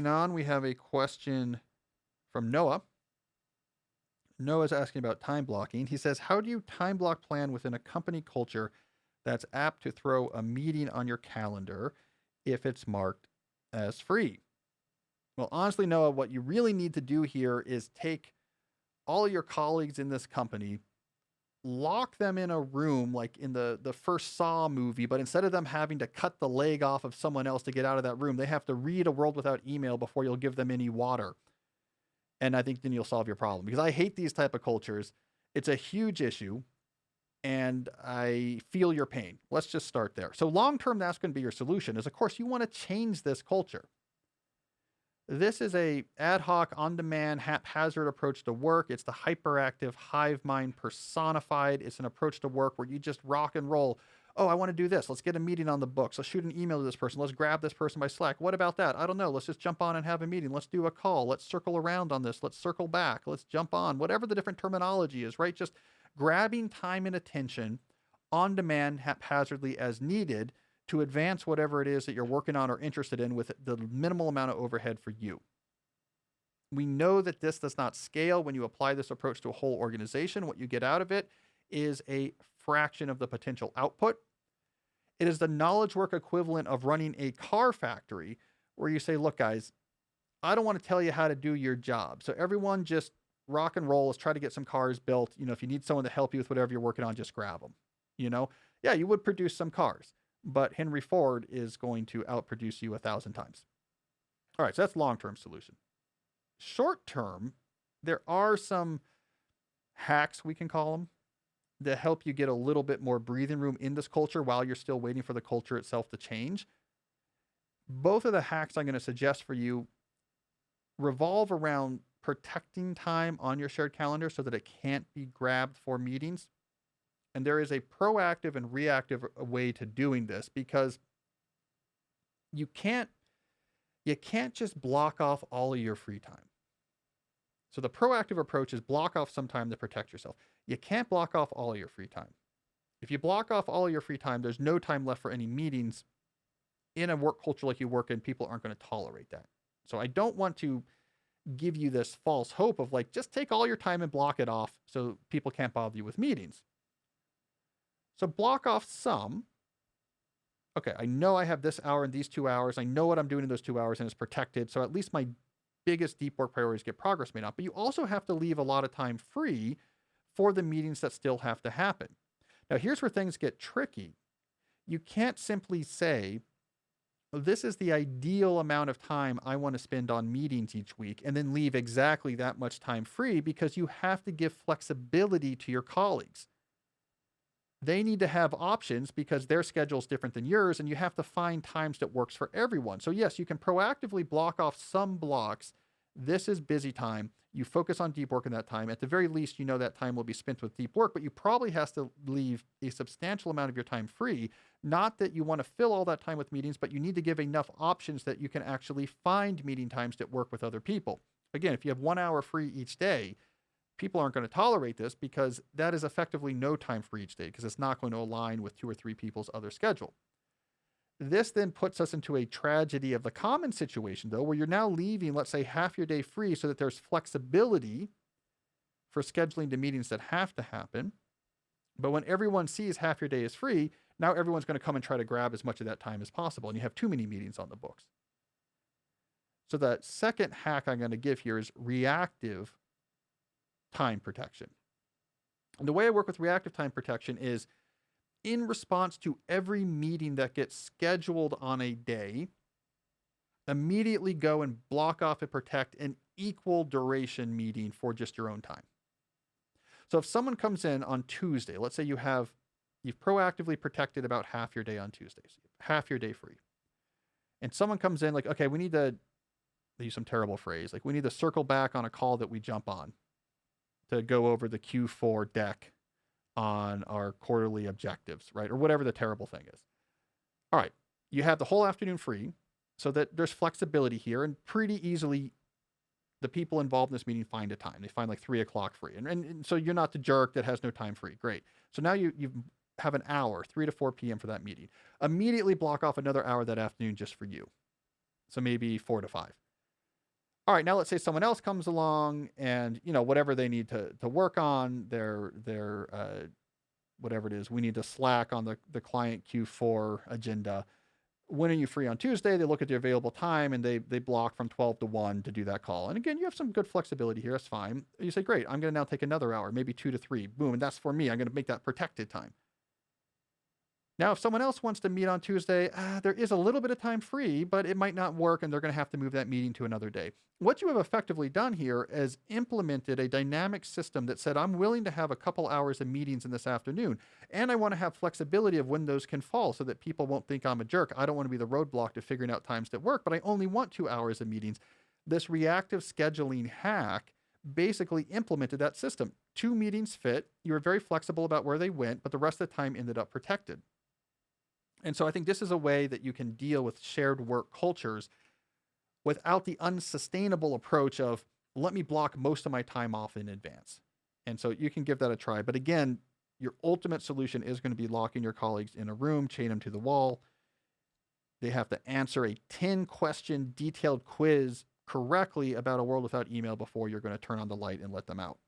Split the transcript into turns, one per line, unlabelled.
moving on, we have a question from Noah. Noah's asking about time blocking. He says, how do you time block plan within a company culture that's apt to throw a meeting on your calendar if it's marked as free? Well, honestly, Noah, what you really need to do here is take all of your colleagues in this company, lock them in a room like in the first Saw movie, but instead of them having to cut the leg off of someone else to get out of that room, they have to read A World Without Email before you'll give them any water. And I think then you'll solve your problem, because I hate these type of cultures. It's a huge issue and I feel your pain. Let's just start there. So long term, that's going to be your solution is, of course, you want to change this culture. This is a ad hoc, on-demand, haphazard approach to work. It's the hyperactive hive mind personified. It's an approach to work where you just rock and roll. Oh, I want to do this. Let's get a meeting on the books. Let's shoot an email to this person. Let's grab this person by Slack. What about that? I don't know. Let's just jump on and have a meeting. Let's do a call. Let's circle around on this. Let's circle back. Let's jump on. Whatever the different terminology is, right? Just grabbing time and attention on demand, haphazardly as needed, to advance whatever it is that you're working on or interested in with the minimal amount of overhead for you. We know that this does not scale when you apply this approach to a whole organization. What you get out of it is a fraction of the potential output. It is the knowledge work equivalent of running a car factory where you say, look, guys, I don't want to tell you how to do your job. So everyone just rock and roll. Let's try to get some cars built. If you need someone to help you with whatever you're working on, just grab them. Yeah, you would produce some cars, but Henry Ford is going to outproduce you 1,000 times. All right, so that's long-term solution. Short-term, there are some hacks, we can call them, that help you get a little bit more breathing room in this culture while you're still waiting for the culture itself to change. Both of the hacks I'm going to suggest for you revolve around protecting time on your shared calendar so that it can't be grabbed for meetings. And there is a proactive and reactive way to doing this, because you can't just block off all of your free time. So the proactive approach is block off some time to protect yourself. You can't block off all of your free time. If you block off all of your free time, there's no time left for any meetings in a work culture like you work in. People aren't going to tolerate that. So I don't want to give you this false hope of like, just take all your time and block it off so people can't bother you with meetings. So block off some. Okay, I know I have this hour and these 2 hours. I know what I'm doing in those 2 hours and it's protected. So at least my biggest deep work priorities get progress made on. But you also have to leave a lot of time free for the meetings that still have to happen. Now, here's where things get tricky. You can't simply say, this is the ideal amount of time I want to spend on meetings each week, and then leave exactly that much time free, because you have to give flexibility to your colleagues. They need to have options because their schedule is different than yours, and you have to find times that works for everyone. So yes, you can proactively block off some blocks. This is busy time. You focus on deep work in that time. At the very least, you know that time will be spent with deep work, but you probably have to leave a substantial amount of your time free. Not that you want to fill all that time with meetings, but you need to give enough options that you can actually find meeting times that work with other people. Again, if you have 1 hour free each day, people aren't going to tolerate this, because that is effectively no time for each day, because it's not going to align with 2 or 3 people's other schedule. This then puts us into a tragedy of the common situation, though, where you're now leaving, let's say, half your day free so that there's flexibility for scheduling the meetings that have to happen. But when everyone sees half your day is free, now everyone's going to come and try to grab as much of that time as possible, and you have too many meetings on the books. So the second hack I'm going to give here is reactive time protection. And the way I work with reactive time protection is, in response to every meeting that gets scheduled on a day, immediately go and block off and protect an equal duration meeting for just your own time. So if someone comes in on Tuesday, let's say you've proactively protected about half your day on Tuesdays, half your day free. And someone comes in like, okay, we need to use some terrible phrase, like we need to circle back on a call that we jump on to go over the Q4 deck on our quarterly objectives, right? Or whatever the terrible thing is. All right. You have the whole afternoon free so that there's flexibility here, and pretty easily the people involved in this meeting find a time. They find like 3 o'clock free. And so you're not the jerk that has no time free. Great. So now you have an hour, 3 to 4 p.m. for that meeting. Immediately block off another hour that afternoon just for you. So maybe 4 to 5. All right, now let's say someone else comes along and, whatever they need to work on, their whatever it is, we need to slack on the client Q4 agenda. When are you free on Tuesday? They look at the available time and they block from 12 to 1 to do that call. And again, you have some good flexibility here. That's fine. You say, great, I'm going to now take another hour, maybe 2 to 3. Boom. And that's for me. I'm going to make that protected time. Now, if someone else wants to meet on Tuesday, there is a little bit of time free, but it might not work and they're going to have to move that meeting to another day. What you have effectively done here is implemented a dynamic system that said, I'm willing to have a couple hours of meetings in this afternoon, and I want to have flexibility of when those can fall so that people won't think I'm a jerk. I don't want to be the roadblock to figuring out times that work, but I only want 2 hours of meetings. This reactive scheduling hack basically implemented that system. 2 meetings fit. You were very flexible about where they went, but the rest of the time ended up protected. And so I think this is a way that you can deal with shared work cultures without the unsustainable approach of, let me block most of my time off in advance. And so you can give that a try. But again, your ultimate solution is going to be locking your colleagues in a room, chain them to the wall. They have to answer a 10-question detailed quiz correctly about a world without email before you're going to turn on the light and let them out.